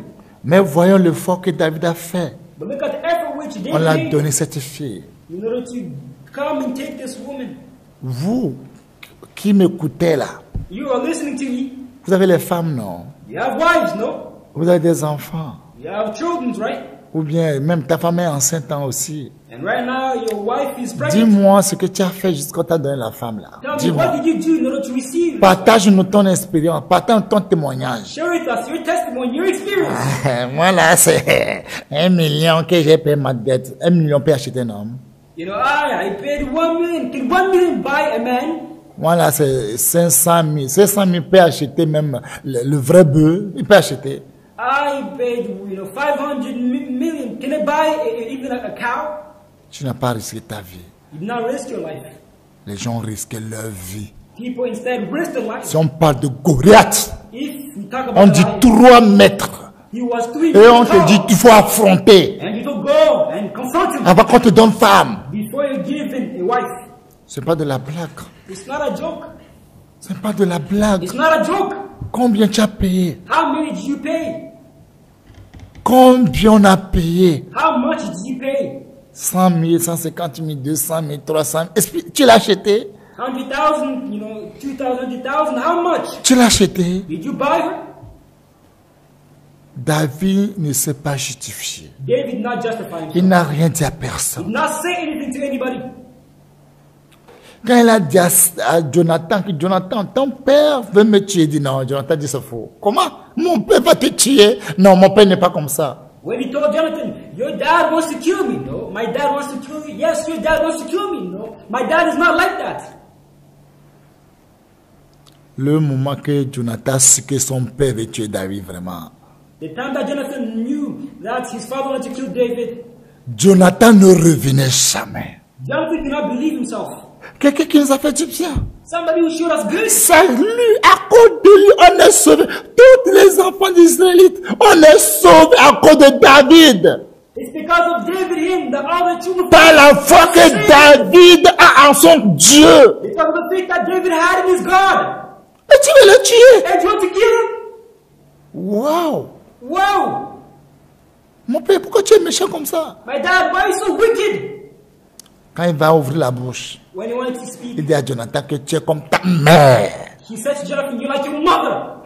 Mais voyons l'effort que David a fait. But look at the effort which On l'a David donné made cette fille. in order to come and take this woman. Vous qui m'écoutez là, You are listening to me. vous avez les femmes, non? You have wives, no? Vous avez des enfants. You have children, right? Ou bien même ta femme est enceinte aussi. And right now your wife is pregnant. Dis-moi ce que tu as fait jusqu'à t'a donné la femme là. Tell me, Dis-moi. what did you do in order to receive? Partage-nous ton expérience, partage ton témoignage. Share with us your testimony, your experience. Moi là, c'est 1 million que j'ai payé ma dette. 1 million peut acheter un homme. You know, I paid 1 million. Can 1 million buy a man? Moi là, c'est 500 000. 500 000 peut acheter même le vrai bœuf. Il peut acheter. I paid, 500 million. Can I buy even a cow? Tu n'as pas risqué ta vie. You did not risk your life. Les gens risquent leur vie. People instead risk their life. Si on parle de Goliath, If we talk on about dit life, 3 mètres. he was 3 Et on meters te dit tall. qu'il faut affronter And you don't go and confront him avant qu'on te donne femme. before you give him a wife. C'est pas de la blague. It's not a joke. C'est pas de la blague. It's not a joke. Combien tu as payé? How many did you pay? Combien on a payé? How much did you pay? 100 000, 150 000, 200 000, 300 000. Tu l'as acheté? 100,000, 2,000, 100,000. How much? Tu l'as acheté? Did you buy her? David ne s'est pas justifié. David did not justify Il himself. n'a rien dit à Did personne. not say anything to anybody. Quand il a dit à Jonathan que Jonathan, ton père veut me tuer, il dit non, Jonathan dit c'est faux. Comment? Mon père va te tuer? Non, mon père n'est pas comme ça. When he told Jonathan, your dad wants to kill me, no? My dad wants to kill you. Yes, your dad wants to kill me, no? My dad is not like that. Le moment que Jonathan sait que son père veut tuer David, vraiment, The time that Jonathan knew that his father wanted to kill David, Jonathan ne revenait jamais. Jonathan could not believe himself. Quelqu'un qui nous a fait du bien. Somebody who showed us good. Salut, à cause de lui, on est sauvé. Tous les enfants d'Israélites, on est sauvés à cause de David. It's because of David, him, that all the children Par la foi que David a en son Dieu. because of the faith that David had in his God. Et tu veux le tuer. And you want to kill him? Waouh. Wow! Mon père, pourquoi tu es méchant comme ça? My dad, why are you so wicked? Quand il va ouvrir la bouche, When he wanted to il speak, dit à Jonathan que tu es comme ta mère. he said to Jonathan, you're like your mother.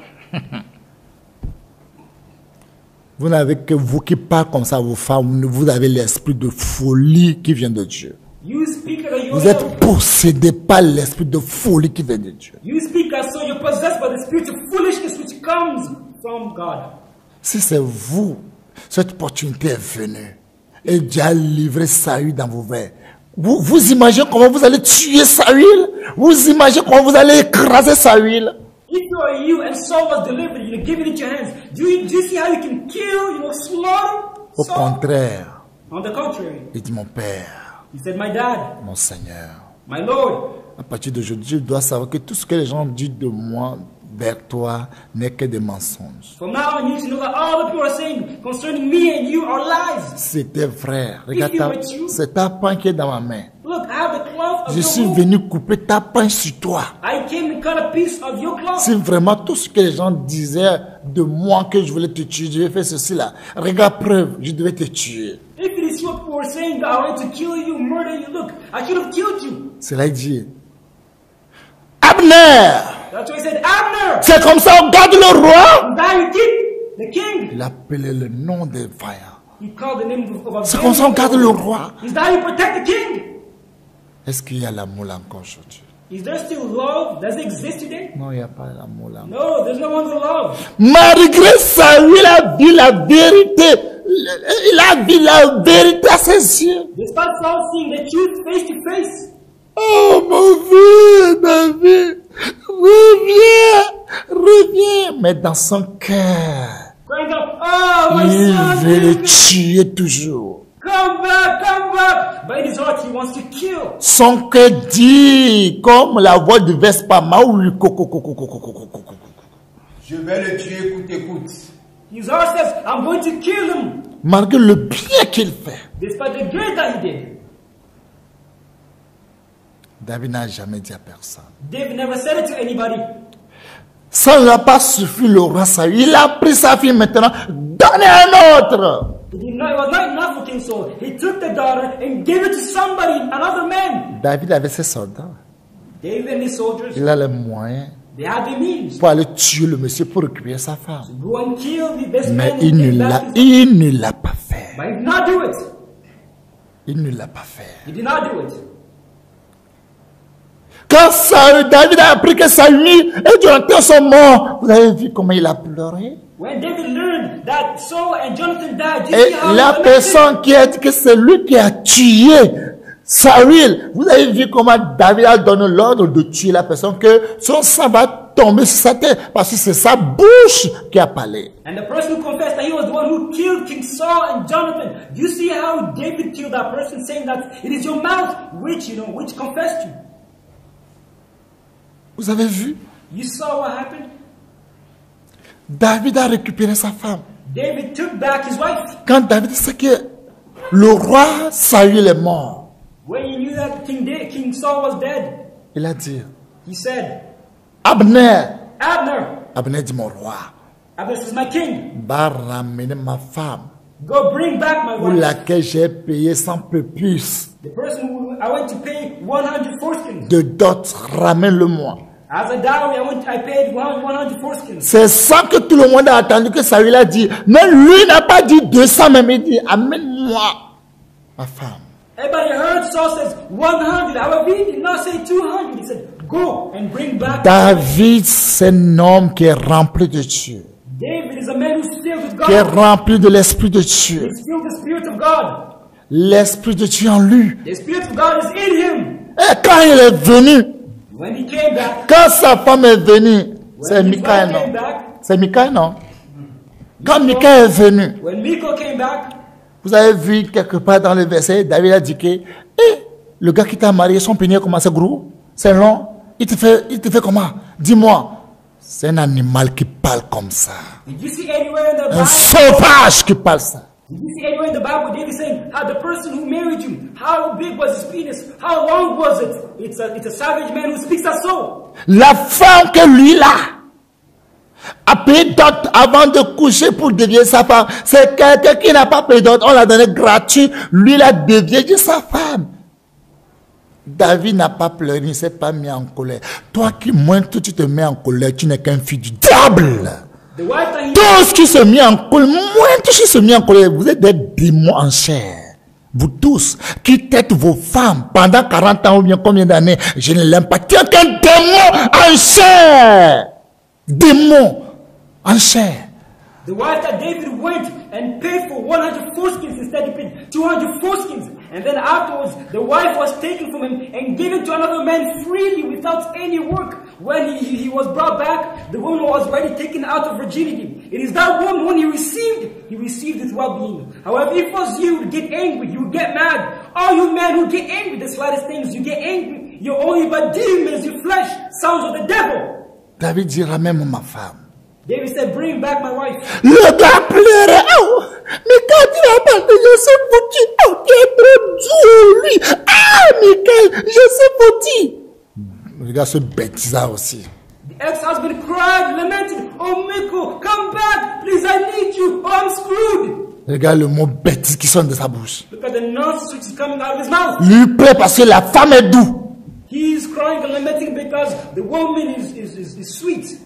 Vous n'avez que vous qui parlez comme ça, vos femmes, vous avez l'esprit de folie qui vient de Dieu. You speak as Vous êtes possédés par l'esprit de folie qui vient de Dieu. You speak as so you're possessed by the spirit of foolishness which comes from God. Si c'est vous, cette opportunité est venue et Dieu a livré Saül dans vos verres. Vous imaginez comment vous allez tuer Saül? Vous imaginez comment vous allez écraser Saül? If you are you and Saul was delivered, give it into your hands. Do you see how you can kill, slaughter Au Saul? contraire, On the contrary, il dit mon père, he said, my dad, mon Seigneur. my Lord. À partir d'aujourd'hui, je dois savoir que tout ce que les gens disent de moi vers toi n'est que des mensonges. From now on, you need to know that all the people are saying concerning me and you are lies. C'était vrai. If Regarde, you were you, c'est ta pain qui est dans ma main. look, I have the cloth of Je your suis robe. venu couper ta pain sur toi. I came to cut a piece of your cloth. Si vraiment tout ce que les gens disaient de moi que je voulais te tuer, je vais faire ceci là. Regarde preuve, je devais te tuer. If it is what people were saying that I wanted to kill you, murder you, look, I should have killed you. Cela il dit, Abner, That's why he said, Abner, c'est comme ça on garde le roi. is that your king? The king. Il appelait le nom des vaillants. He called the name of a C'est comme ça on garde le roi. Is that how you protect the king? Est-ce qu'il y a l'amour là encore aujourd'hui? Is there still love? Does it exist today? Non, il n'y a pas l'amour là. No, there's no longer love. Malgré ça, il a vu la vérité. Il a vu la vérité à ses yeux. Despite Saul seeing the truth face to face, Oh mon vieux David, reviens. Mais dans son cœur, Crying out, oh, my il son, veut le please, tuer toujours. come back, come back. But in his heart, he wants to kill. Son cœur dit, comme la voix de Vespa, Maouli, Je vais le tuer, écoute, écoute. His heart says, I'm going to kill him. malgré le bien qu'il fait. Despite the good that he did. David n'a jamais dit à personne. David never said it to anybody. Ça ne l'a pas suffi, le roi Saül. Il a pris sa fille maintenant, donnez un autre. It was not enough for King Saul. He took the daughter and gave it to somebody, another man. David avait ses soldats. David and his soldiers, Il a les moyens they had the means pour aller tuer le monsieur pour récupérer sa femme. to go and kill this Mais man. il and ne get l'a, back his- il ne l'a pas fait. But he did not do it. Il ne l'a pas fait. He did not do it. Quand David a appris que Saül et Jonathan sont morts, vous avez vu comment il a pleuré? When David learned that Saul and Jonathan died, do you Et see how he la lamented? personne qui a dit que c'est lui qui a tué Saül, vous avez vu comment David a donné l'ordre de tuer la personne, que son sang va tomber sur sa tête, parce que c'est sa bouche qui a parlé. And the person who confessed that he was the one who killed King Saul and Jonathan. Do you see how David killed that person, saying that it is your mouth which confessed you? Vous avez vu? You saw what happened? David a récupéré sa femme. David took back his wife. Quand David sait que le roi Saül est mort, When he knew that King Saul was dead, il a dit, he said, Abner, Abner dit mon roi, says, my king, va ramener ma femme, go bring back my pour wife. laquelle j'ai payé 100 peu plus The person who I went to pay 100 foreskins. de dot, ramène-le-moi. As a dowry, I paid 100 foreskins. C'est ça que tout le monde a attendu que Saül a dit. Mais lui n'a pas dit 200, même il dit, amène-moi ma femme. Everybody heard Saul says 100. However, he did not say 200. He said, go and bring back. David, c'est un homme qui est rempli de Dieu, David is a man who's filled with qui est God. rempli de l'Esprit de Dieu. He's filled with the Spirit of God. L'Esprit de Dieu en lui. The Spirit of God is in him. Et quand il est venu, When he came back, quand sa femme est venue, c'est when his Michaël, wife came non? back, C'est Michaël, non? Quand Michaël est venu, when Michal came back, vous avez vu quelque part dans le verset, David a dit que, le gars qui t'a marié, son pénis comment c'est gros? C'est long? Il te fait comment? Dis-moi. C'est un animal qui parle comme ça. did you see anywhere in the Un Bible? sauvage qui parle ça. Did you see anywhere in the Bible David saying how the person who married you, how big was his penis, how long was it? It's a savage man who speaks that so. La femme que lui là a payé dot avant de coucher pour devenir sa femme. C'est quelqu'un qui n'a pas payé dot, on l'a donné gratuit. Lui il a devenu sa femme. David n'a pas pleuré, il ne s'est pas mis en colère. Toi qui moins tu te mets en colère, tu n'es qu'un fils du diable. The wife that he Tous qui se mis en colère, moins tous qui se mis en colère, vous êtes des démons en chair. Vous tous qui êtes vos femmes pendant 40 ans ou bien combien d'années, je ne l'aime pas. Tu es qu'un démon en chair. Démon en chair. The wife that David went and paid for 100 foreskins instead he paid 200 foreskins. And then afterwards, the wife was taken from him and given to another man freely without any work. When he was brought back, the woman was already taken out of virginity. It is that woman when he received his well-being. However, if it was you, would get angry, you would get mad. All you men who get angry, the slightest things, you get angry. You're only but demons, your flesh, sons of the devil. David dira même ma femme. David said, bring back my wife. Le gars pleurait. Oh, mais quand il a parlé, je suis foutu. Oh, tu es trop dur, lui. Ah, Michael, je suis foutu. Le gars se bêtisa aussi. The ex-husband cried, lamented, oh Michal, come back, please, I need you, or I'm screwed. Regarde le mot bêtise qui sonne de sa bouche. Look at the nonsense which is coming out of his mouth. Lui plaît parce que la femme est douce. He's crying and lamenting because the woman is sweet.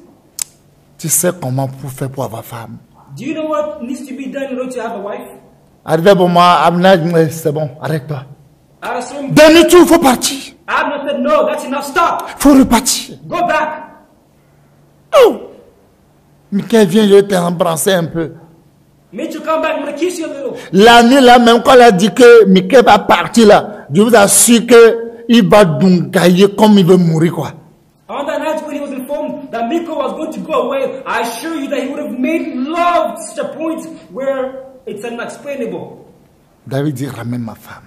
Tu sais comment pour faire pour avoir femme. Do you know what needs to be done in order to have a wife? Arrivé pour moi, Abner, c'est bon, arrête-toi. At a certain Demi-tour, il faut partir. Abner said, no, that's enough, stop, Il faut repartir. go back. Oh! Michael, viens, je vais t'embrasser un peu. Mitchell, come back, I'm going to kiss you a little. La nuit là, même quand elle a dit que Michael va partir là, je vous assure que il va dungailler comme il veut mourir quoi. On that night that Michal was going to go away, I assure you that he would have made love to such a point where it's unexplainable. David dit, ramène ma femme.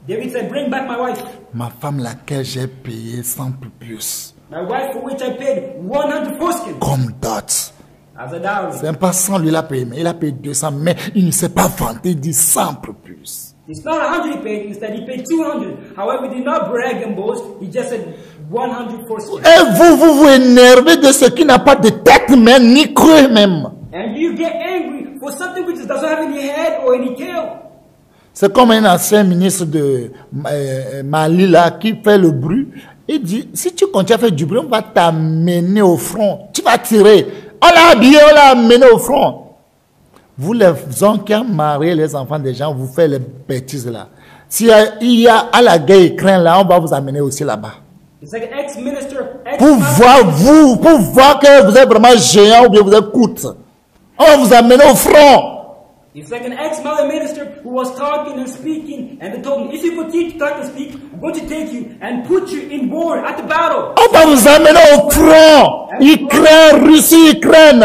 David said, bring back my wife. Ma femme laquelle j'ai payé 100 plus. My wife for which I paid 100 foreskins Comme dot. as a dowry. C'est pas 100 lui il a payé, mais il a payé 200, mais il ne s'est pas vanté, il dit 100 plus. It's not 100 he paid, instead he paid 200. However, he did not brag and boast, he just said 100 foreskins. Et vous énervez de ce qui n'a pas de tête même, ni queue même. And you get angry for something which doesn't have any head or any tail. C'est comme un ancien ministre de Mali là, qui fait le bruit. Il dit, si tu continues à faire du bruit, on va t'amener au front. Tu vas tirer. On l'a habillé, on l'a amené au front. Vous les hommes qui ont marié les enfants des gens, vous faites les bêtises là. S'il y a à la guerre Ukraine là, on va vous amener aussi là-bas. It's like an ex-minister, Pour voir que vous êtes vraiment géant ou bien vous êtes courte. On va vous amener au front. It's like an ex-Mali minister who was talking and speaking, and they told him, if you continue to talk and speak, I'm going to take you and put you in war at the battle. On va vous amener au front. Ukraine, Russie, Ukraine.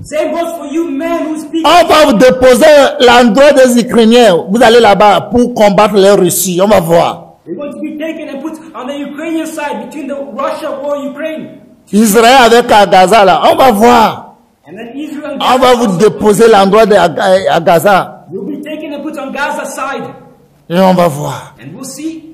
Same goes for you men who speak. On va vous déposer l'endroit des Ukrainiens. Vous allez là-bas pour combattre les Russes. On va voir. You're going to be taken and put on the Ukrainian side between the Russia war and Ukraine. Israël avec Gaza là. On va voir. And then Israel and On va vous déposer l'endroit à Gaza. you'll be taken and put on Gaza's side. Et on va voir. And we'll see.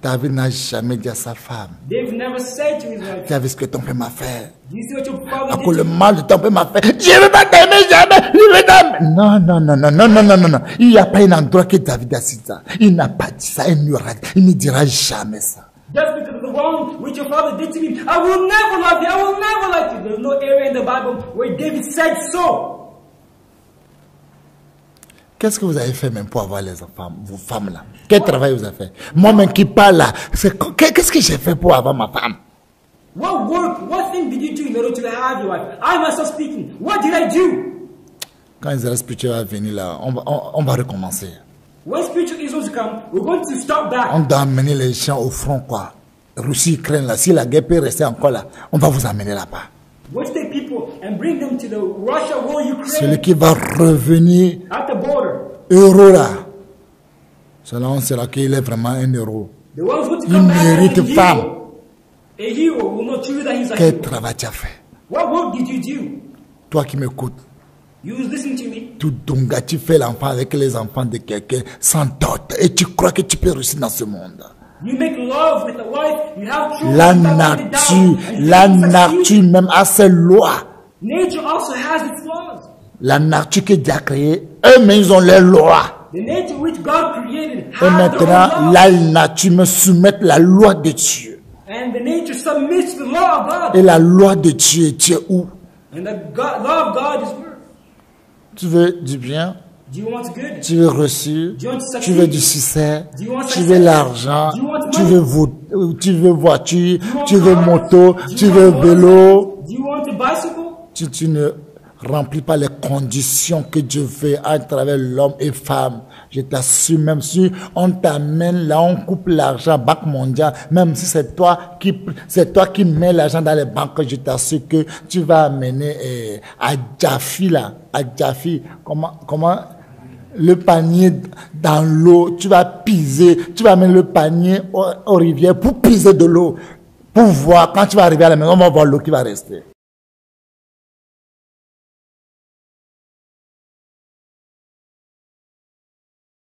David n'a jamais dit à sa femme, They've never said to his wife, tu as vu ce que ton père m'a fait. do you see what your À father cause did? le mal de ton père m'a fait. Je ne vais pas t'aimer jamais. Je vais t'aimer. Non. Il n'y a pas un endroit que David a dit ça. Il n'a pas dit ça. Il ne dira jamais ça. Just because of the wrong which your father did to me, I will never love you. I will never like you. There's no area in the Bible where David said so. Qu'est-ce que vous avez fait même pour avoir les enfants, vos femmes là? Quel travail vous avez fait? Moi-même qui parle là, qu'est-ce que j'ai fait pour avoir ma femme? What work, what thing did you do in order to have your wife? I myself speaking, what did I do? Quand Israël spirituel va venir là, on va recommencer. When spiritual Israel come, we're going to start back. On doit amener les gens au front quoi. Russie, Ukraine là, si la guerre peut rester encore là, on va vous amener là-bas. We'll take people and bring them to the Russia war Celui Ukraine qui va revenir at the border. euro là, selon sera qu'il est vraiment un héros. The ones who to Il come back mérite as a femme. hero. A hero will not choose that he's a Quel hero. travail tu as fait? What work did you do? Toi qui m'écoutes, You listen to me. tout donga, tu fais l'enfant avec les enfants de quelqu'un sans dot et tu crois que tu peux réussir dans ce monde. You make love with a wife, you have children. La without writing it down, and you la can succeed. nature même a ses lois. Nature also has its laws. La nature que Dieu a créée, eux-mêmes ils ont leurs lois. The nature which God created Et has their maintenant, own laws. la nature me soumet la loi de Dieu. And the nature submits to the law of God. Et la loi de Dieu, tu es où? And the law of God is where? Tu veux du bien? Do you want good? Tu veux reçu? Do you want to Tu veux succeed? du succès? Do you want Tu success? veux l'argent? Do you want Tu money? veux tu veux voiture? want Tu veux cars? moto? Do Tu you veux want vélo? Do you want a bicycle? Tu ne remplis pas les conditions que Dieu veut à travers l'homme et femme. Je t'assure, même si on t'amène là, on coupe l'argent, Banque mondiale, même si c'est toi qui mets l'argent dans les banques, je t'assure que tu vas amener à Jaffi là, à Jaffi, comment le panier dans l'eau, tu vas piser, tu vas amener le panier aux rivières pour piser de l'eau, pour voir, quand tu vas arriver à la maison, on va voir l'eau qui va rester.